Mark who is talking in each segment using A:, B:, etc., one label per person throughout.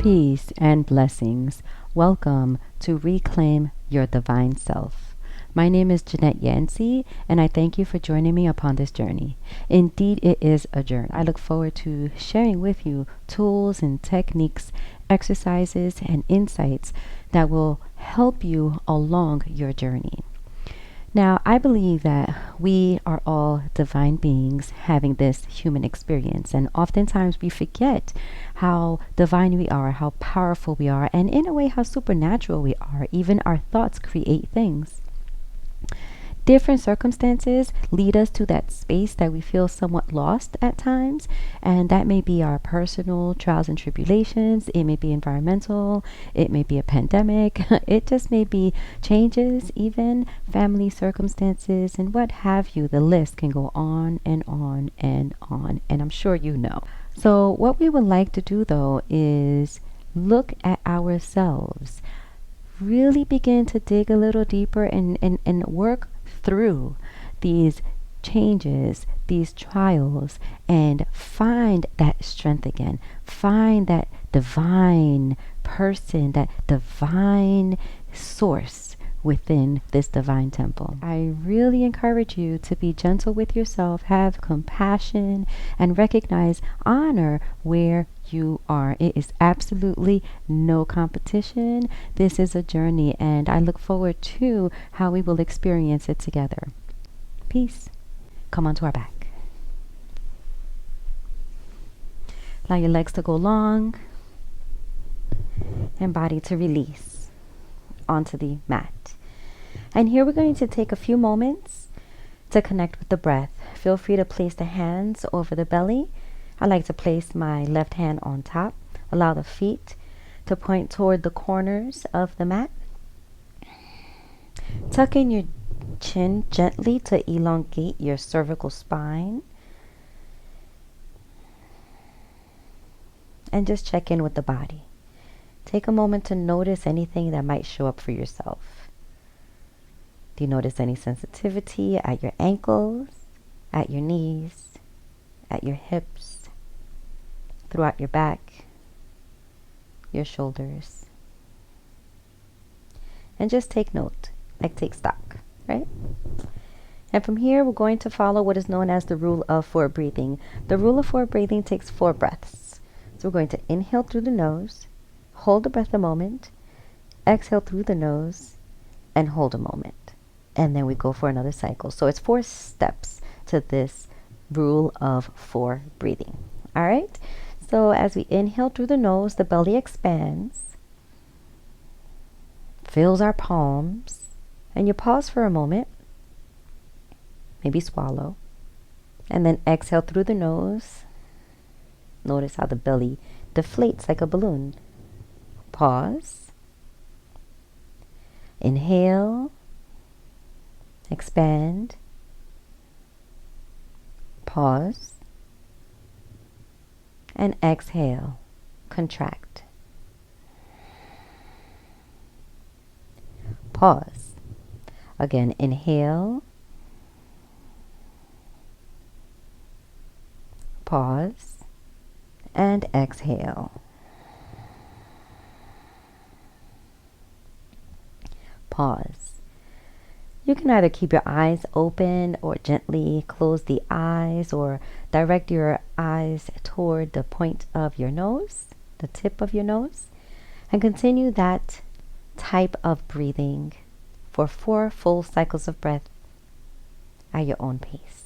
A: Peace and blessings. Welcome to Reclaim Your Divine Self. My name is Jeanette Yancey, and I thank you for joining me upon this journey. Indeed, it is a journey. I look forward to sharing with you tools and techniques, exercises, and insights that will help you along your journey. Now, I believe that we are all divine beings having this human experience, and oftentimes we forget how divine we are, how powerful we are, and in a way, how supernatural we are. Even our thoughts create things. Different circumstances lead us to that space that we feel somewhat lost at times, and that may be our personal trials and tribulations, it may be environmental, it may be a pandemic, it just may be changes, even family circumstances, and what have you. The list can go on and on and on, and I'm sure you know. So what we would like to do though is look at ourselves, really begin to dig a little deeper and work through these changes, these trials, and find that strength again. Find that divine person, that divine source within this divine temple. I really encourage you to be gentle with yourself, have compassion, and recognize, honor where you are. It is absolutely no competition. This is a journey, and I look forward to how we will experience it together. Peace. Come onto our back. Allow your legs to go long and body to release onto the mat. And here we're going to take a few moments to connect with the breath. Feel free to place the hands over the belly. I like to place my left hand on top. Allow the feet to point toward the corners of the mat. Tuck in your chin gently to elongate your cervical spine. And just check in with the body. Take a moment to notice anything that might show up for yourself. Do you notice any sensitivity at your ankles, at your knees, at your hips, throughout your back, your shoulders? And just take note, like take stock, right? And from here, we're going to follow what is known as the rule of 4 breathing. The rule of 4 breathing takes 4 breaths. So we're going to inhale through the nose, hold the breath a moment, exhale through the nose, and hold a moment. And then we go for another cycle. So it's 4 steps to this rule of 4 breathing. All right. So as we inhale through the nose, the belly expands, fills our palms, and you pause for a moment, maybe swallow, and then exhale through the nose. Notice how the belly deflates like a balloon. Pause. Inhale. Expand. Pause. And exhale. Contract. Pause. Again, inhale. Pause. And exhale. Pause. You can either keep your eyes open or gently close the eyes, or direct your eyes toward the point of your nose, the tip of your nose, and continue that type of breathing for 4 full cycles of breath at your own pace.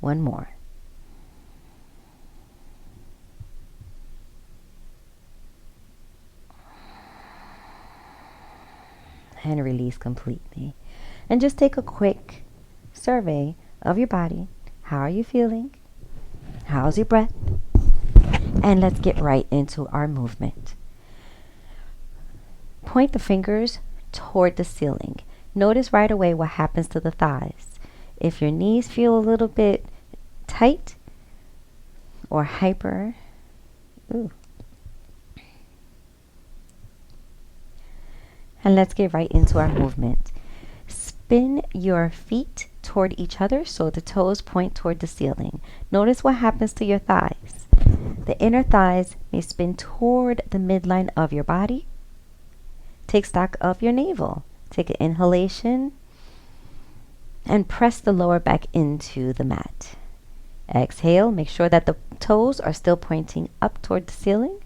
A: One more. And release completely. And just take a quick survey of your body. How are you feeling? How's your breath? And let's get right into our movement. Point the fingers toward the ceiling. Notice right away what happens to the thighs. If your knees feel a little bit tight or hyper, ooh. And let's get right into our movement. Spin your feet toward each other so the toes point toward the ceiling. Notice what happens to your thighs. The inner thighs may spin toward the midline of your body. Take stock of your navel. Take an inhalation and press the lower back into the mat. Exhale. Make sure that the toes are still pointing up toward the ceiling.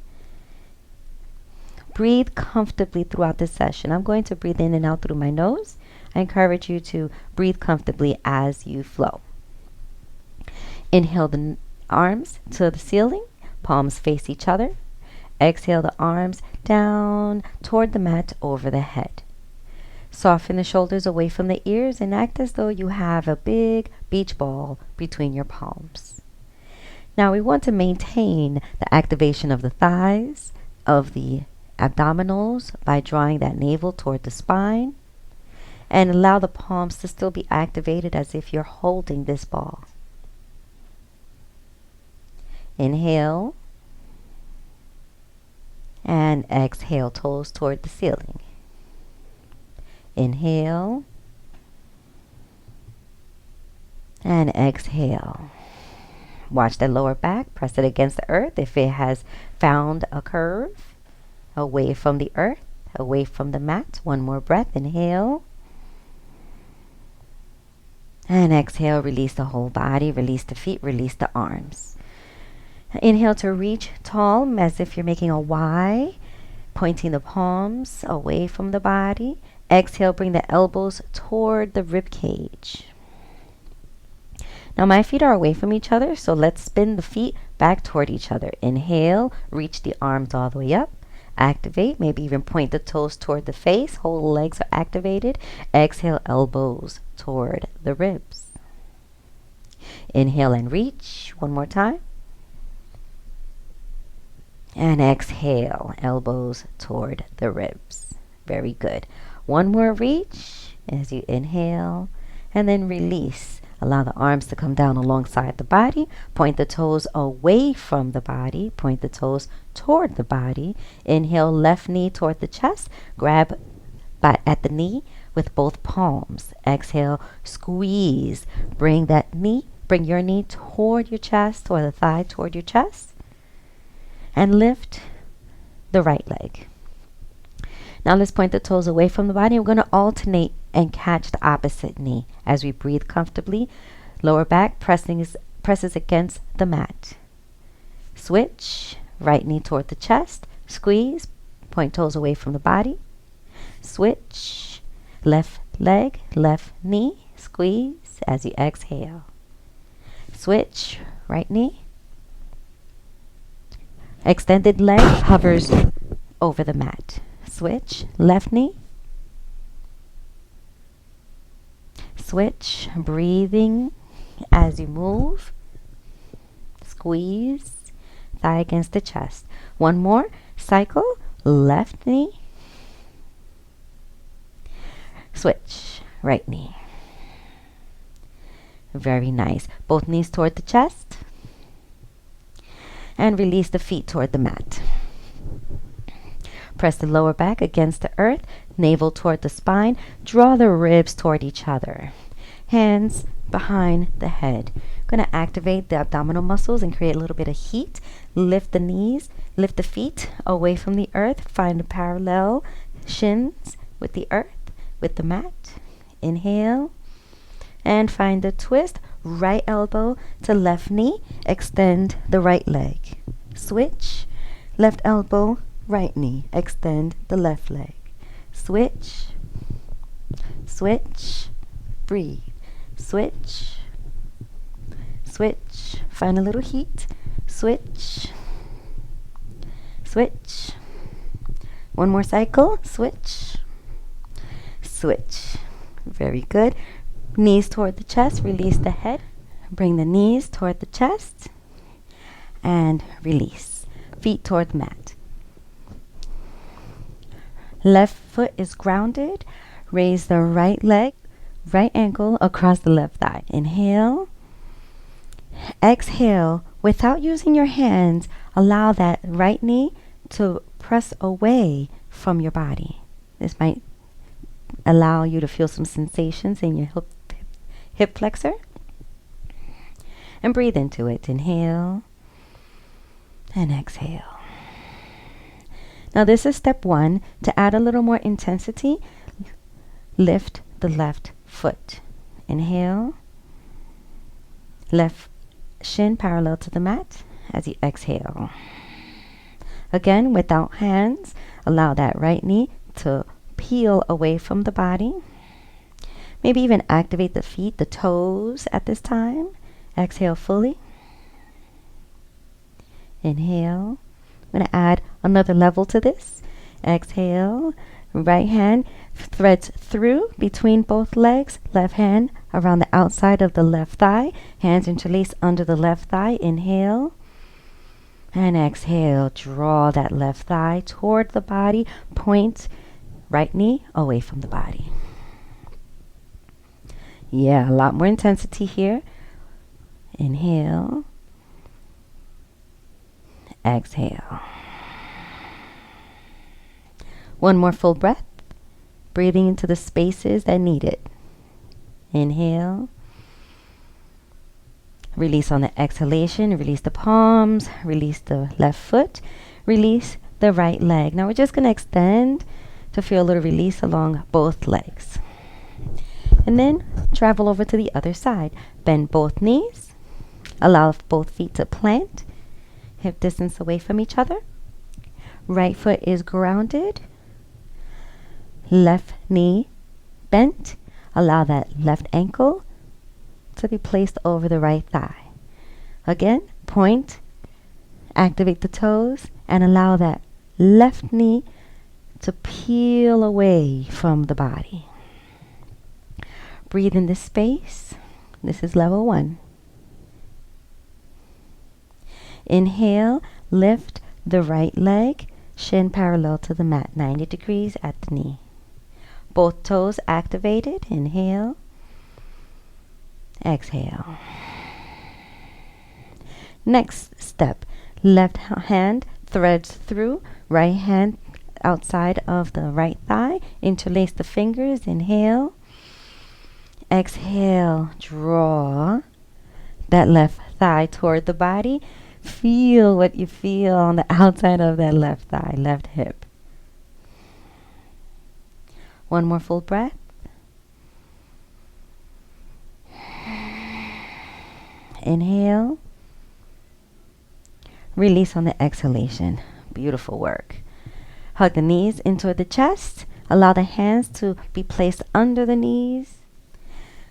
A: Breathe comfortably throughout this session. I'm going to breathe in and out through my nose. I encourage you to breathe comfortably as you flow. Inhale the arms to the ceiling. Palms face each other. Exhale the arms down toward the mat over the head. Soften the shoulders away from the ears and act as though you have a big beach ball between your palms. Now we want to maintain the activation of the thighs, of the abdominals by drawing that navel toward the spine, and allow the palms to still be activated as if you're holding this ball. Inhale and exhale, toes toward the ceiling. Inhale and exhale. Watch the lower back, press it against the earth if it has found a curve. Away from the earth, away from the mat. One more breath. Inhale. And exhale, release the whole body, release the feet, release the arms. Inhale to reach tall as if you're making a Y, pointing the palms away from the body. Exhale, bring the elbows toward the rib cage. Now my feet are away from each other, so let's spin the feet back toward each other. Inhale, reach the arms all the way up. Activate, maybe even point the toes toward the face. Whole legs are activated. Exhale, elbows toward the ribs. Inhale and reach. One more time. And exhale, elbows toward the ribs. Very good. One more reach as you inhale and then release. Allow the arms to come down alongside the body. Point the toes away from the body. Point the toes toward the body. Inhale, left knee toward the chest. Grab at the knee with both palms. Exhale, squeeze. Bring your knee toward your chest or the thigh toward your chest. And lift the right leg. Now let's point the toes away from the body. We're going to alternate and catch the opposite knee as we breathe comfortably. Lower back presses against the mat. Switch. Right knee toward the chest. Squeeze. Point toes away from the body. Switch. Left leg, left knee. Squeeze as you exhale. Switch. Right knee. Extended leg hovers over the mat. Switch, left knee. Switch, breathing as you move. Squeeze, thigh against the chest. One more, cycle, left knee. Switch, right knee. Very nice. Both knees toward the chest. And release the feet toward the mat. Press the lower back against the earth, navel toward the spine. Draw the ribs toward each other. Hands behind the head. Going to activate the abdominal muscles and create a little bit of heat. Lift the knees, lift the feet away from the earth. Find a parallel shins with the earth, with the mat. Inhale. And find a twist. Right elbow to left knee. Extend the right leg. Switch. Left elbow, right knee. Extend the left leg. Switch. Switch. Breathe. Switch. Switch. Find a little heat. Switch. Switch. One more cycle. Switch. Switch. Very good. Knees toward the chest. Release the head. Bring the knees toward the chest and release. Feet toward the mat. Left foot is grounded. Raise the right leg, right ankle across the left thigh. Inhale. Exhale. Without using your hands, allow that right knee to press away from your body. This might allow you to feel some sensations in your hip flexor. And breathe into it. Inhale and exhale. Now this is step 1. To add a little more intensity, lift the left foot. Inhale. Left shin parallel to the mat as you exhale. Again, without hands, allow that right knee to peel away from the body. Maybe even activate the feet, the toes at this time. Exhale fully. Inhale. I'm going to add another level to this. Exhale. Right hand threads through between both legs. Left hand around the outside of the left thigh. Hands interlace under the left thigh. Inhale. And exhale. Draw that left thigh toward the body. Point right knee away from the body. Yeah, a lot more intensity here. Inhale. Exhale. One more full breath. Breathing into the spaces that need it. Inhale. Release on the exhalation. Release the palms. Release the left foot. Release the right leg. Now we're just going to extend to feel a little release along both legs. And then travel over to the other side. Bend both knees. Allow both feet to plant. Hip distance away from each other. Right foot is grounded. Left knee bent. Allow that left ankle to be placed over the right thigh. Again, point, activate the toes, and allow that left knee to peel away from the body. Breathe in this space. This is level 1. Inhale, lift the right leg, shin parallel to the mat, 90 degrees at the knee. Both toes activated. Inhale. Exhale. Next step, left hand threads through, right hand outside of the right thigh. Interlace the fingers. Inhale. Exhale. Draw that left thigh toward the body. Feel what you feel on the outside of that left thigh, left hip. One more full breath. Inhale. Release on the exhalation. Beautiful work. Hug the knees into the chest. Allow the hands to be placed under the knees.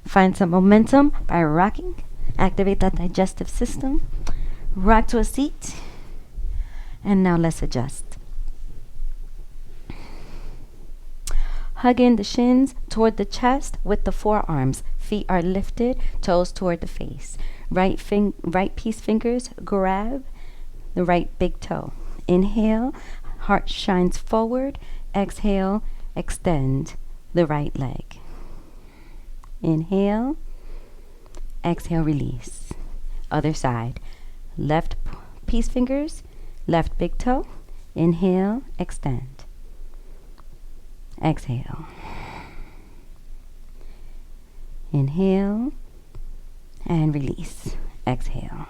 A: Find some momentum by rocking. Activate that digestive system. Rock to a seat. And now let's adjust. Hug in the shins toward the chest with the forearms. Feet are lifted, toes toward the face. Right peace fingers grab the right big toe. Inhale, heart shines forward. Exhale, extend the right leg. Inhale, exhale, release. Other side. Left peace fingers, left big toe. Inhale, extend. Exhale. Inhale and release. Exhale.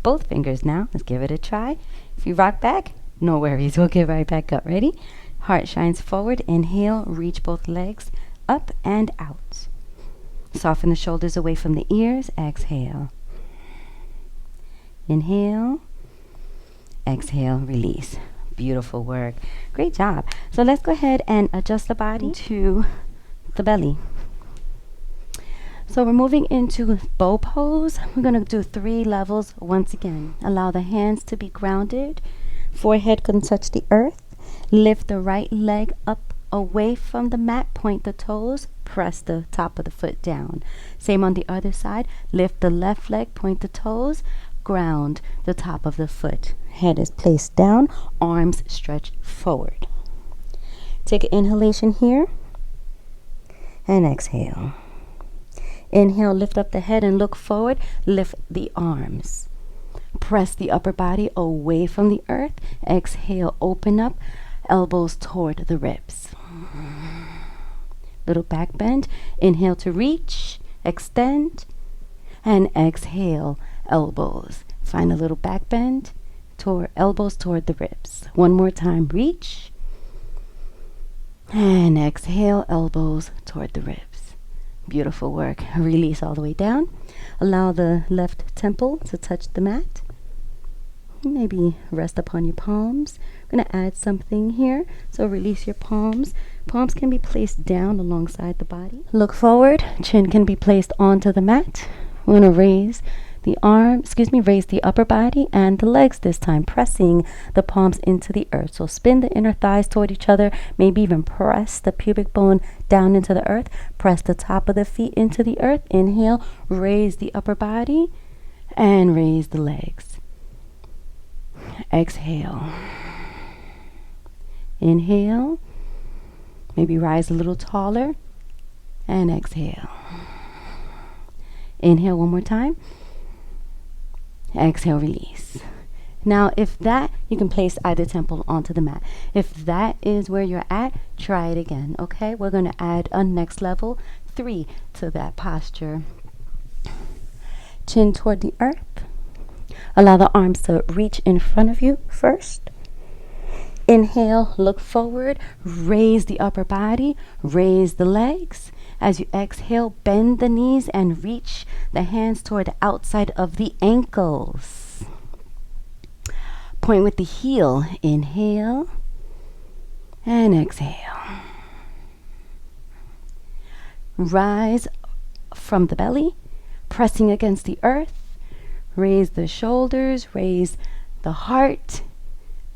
A: Both fingers now. Let's give it a try. If you rock back, no worries. We'll get right back up. Ready? Heart shines forward. Inhale. Reach both legs up and out. Soften the shoulders away from the ears. Exhale. Inhale. Exhale. Release. Beautiful work. Great job. So let's go ahead and adjust the body to the belly. So we're moving into bow pose. We're going to do 3 levels once again. Allow the hands to be grounded. Forehead can touch the earth. Lift the right leg up away from the mat, point the toes, press the top of the foot down. Same on the other side. Lift the left leg, point the toes, ground the top of the foot. Head is placed down, arms stretch forward. Take an inhalation here and exhale. Inhale, lift up the head and look forward. Lift the arms. Press the upper body away from the earth. Exhale, open up, elbows toward the ribs. Little back bend. Inhale to reach, extend, and exhale, elbows. Find a little back bend, elbows toward the ribs. One more time, reach, and exhale, elbows toward the ribs. Beautiful work. Release all the way down. Allow the left temple to touch the mat. Maybe rest upon your palms. I'm going to add something here. So release your palms. Palms can be placed down alongside the body. Look forward. Chin can be placed onto the mat. We're going to raise the upper body and the legs this time, pressing the palms into the earth. So spin the inner thighs toward each other, maybe even press the pubic bone down into the earth. Press the top of the feet into the earth. Inhale, raise the upper body and raise the legs. Exhale. Inhale, maybe rise a little taller, and exhale. Inhale one more time. Exhale, release. Now, if that, you can place either temple onto the mat. If that is where you're at, try it again, okay? We're going to add a next level 3 to that posture. Chin toward the earth. Allow the arms to reach in front of you first. Inhale, look forward, raise the upper body, raise the legs. As you exhale, bend the knees and reach the hands toward the outside of the ankles. Point with the heel. Inhale and exhale. Rise from the belly, pressing against the earth. Raise the shoulders, raise the heart,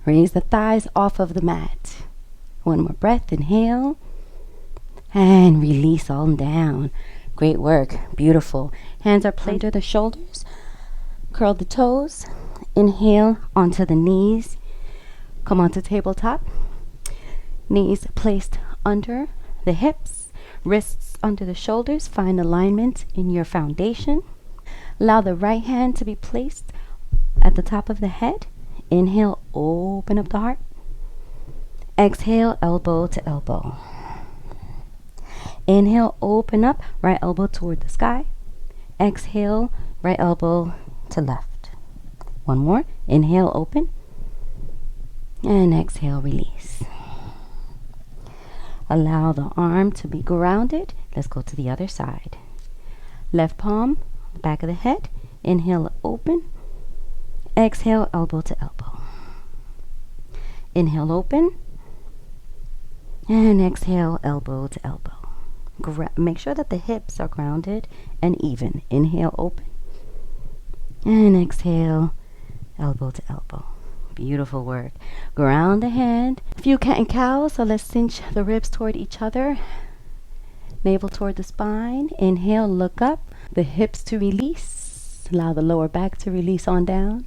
A: raise the thighs off of the mat. One more breath. Inhale. And release all down. Great work. Beautiful. Hands are placed under the shoulders. Curl the toes. Inhale onto the knees. Come onto tabletop. Knees placed under the hips. Wrists under the shoulders. Find alignment in your foundation. Allow the right hand to be placed at the top of the head. Inhale, open up the heart. Exhale, elbow to elbow. Inhale, open up, right elbow toward the sky. Exhale, right elbow to left. One more. Inhale, open. And exhale, release. Allow the arm to be grounded. Let's go to the other side. Left palm, back of the head. Inhale, open. Exhale, elbow to elbow. Inhale, open. And exhale, elbow to elbow. Make sure that the hips are grounded and even. Inhale, open. And exhale, elbow to elbow. Beautiful work. Ground the hand. A few cat and cow, so let's cinch the ribs toward each other. Navel toward the spine. Inhale, look up. The hips to release. Allow the lower back to release on down.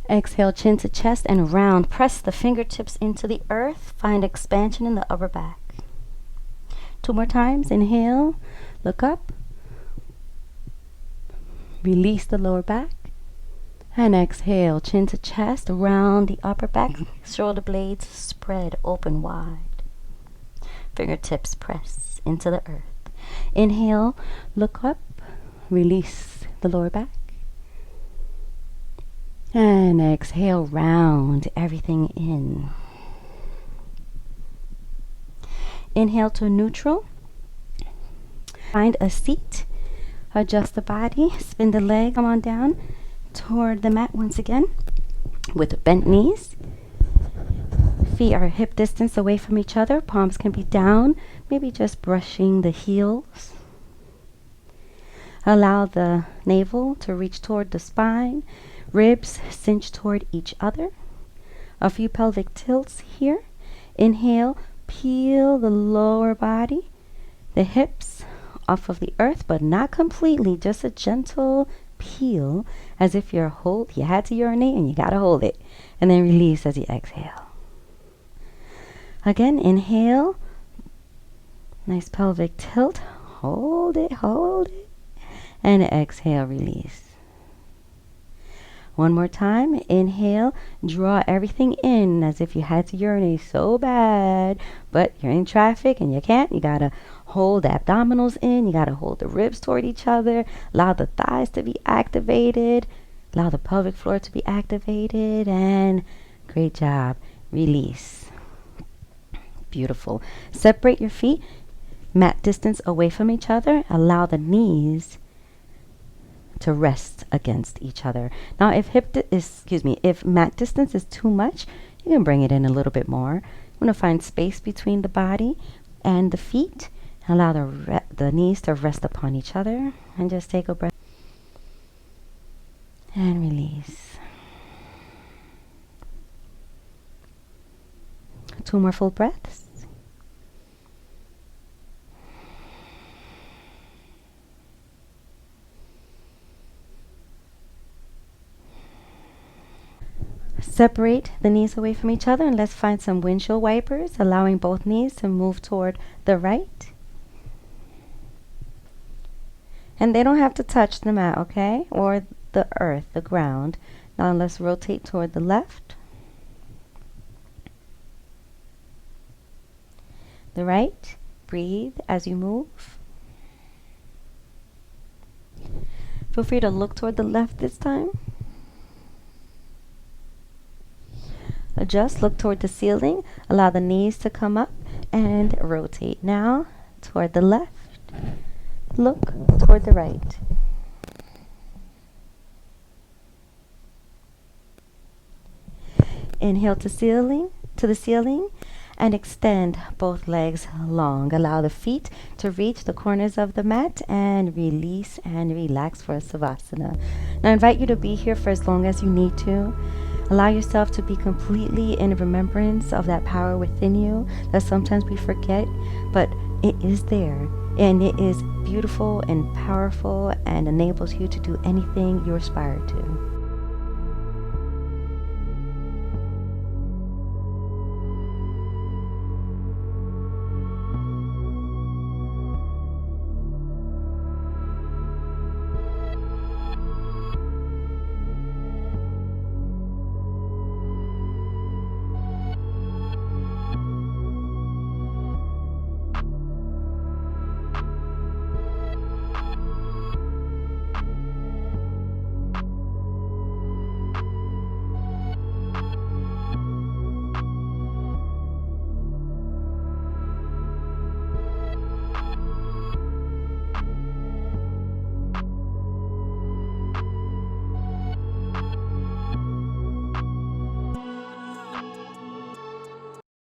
A: Exhale, chin to chest and round. Press the fingertips into the earth. Find expansion in the upper back. 2 more times. Inhale, look up. Release the lower back. And exhale, chin to chest, round the upper back. Shoulder blades spread open wide. Fingertips press into the earth. Inhale, look up. Release the lower back. And exhale, round everything in. Inhale to neutral. Find a seat. Adjust the body. Spin the leg. Come on down toward the mat once again with bent knees. Feet are hip distance away from each other. Palms can be down. Maybe just brushing the heels. Allow the navel to reach toward the spine. Ribs cinch toward each other. A few pelvic tilts here. Inhale. peel the lower body, the hips off of the earth, but not completely, just a gentle peel, as if you had to urinate and you gotta hold it, and then release as you exhale. Again, inhale, nice pelvic tilt, hold it, and exhale, release. One more time, inhale, draw everything in as if you had to urinate so bad, but you're in traffic and you can't. You gotta hold the abdominals in, you gotta hold the ribs toward each other, allow the thighs to be activated, allow the pelvic floor to be activated, and great job. Release. Beautiful. Separate your feet, mat distance away from each other. Allow the knees to rest against each other. Now, if mat distance is too much, you can bring it in a little bit more. You want to find space between the body and the feet. Allow the knees to rest upon each other, and just take a breath and release. 2 more full breaths. Separate the knees away from each other, and let's find some windshield wipers, allowing both knees to move toward the right. And they don't have to touch the mat, okay? Or the earth, the ground. Now let's rotate toward the left. The right. Breathe as you move. Feel free to look toward the left this time. Adjust, look toward the ceiling, allow the knees to come up, and rotate. Now toward the left, look toward the right. Inhale to the ceiling, and extend both legs long. Allow the feet to reach the corners of the mat, and release and relax for a Savasana. Now I invite you to be here for as long as you need to. Allow yourself to be completely in remembrance of that power within you that sometimes we forget, but it is there, and it is beautiful and powerful and enables you to do anything you aspire to.